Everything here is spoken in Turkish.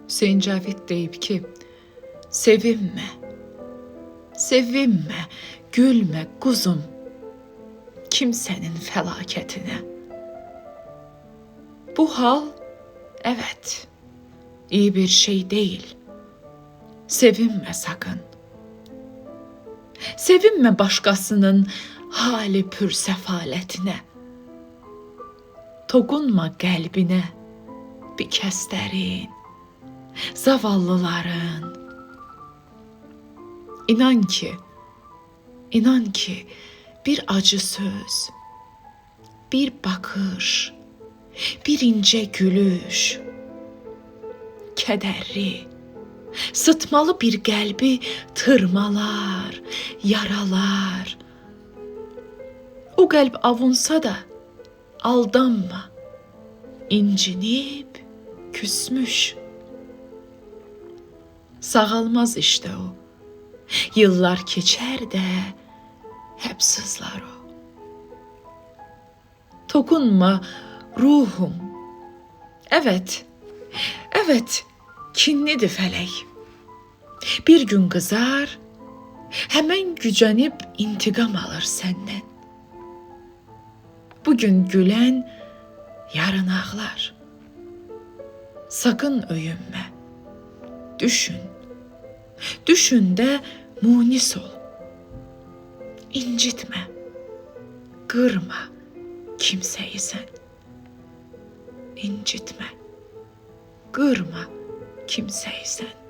Hüseyin Cavid deyib ki, sevinme, sevinme, gülme kuzum kimsenin felaketine. Bu hal, evet, iyi bir şey değil. Sevinme sakın. Sevinme başkasının hali pür sefaletine. Tokunma qəlbinə bir kəslərin, zavallıların. İnan ki, bir acı söz, bir bakış, bir ince gülüş, kədərli, sıtmalı bir qəlbi tırmalar, yaralar. O qəlb avunsa da aldanma, incinib, küsmüş. Sağalmaz işte o. Yıllar keçer de hep sızlar o. Dokunma ruhum. Evet, kinlidir felek. Bir gün kızar, hemen gücenip intikam alır senden. Bugün gülen, yarın ağlar. Sakın öyünme. Düşün de munis ol. İncitme, kırma kimseyi sen. İncitme, kırma kimseyi sen.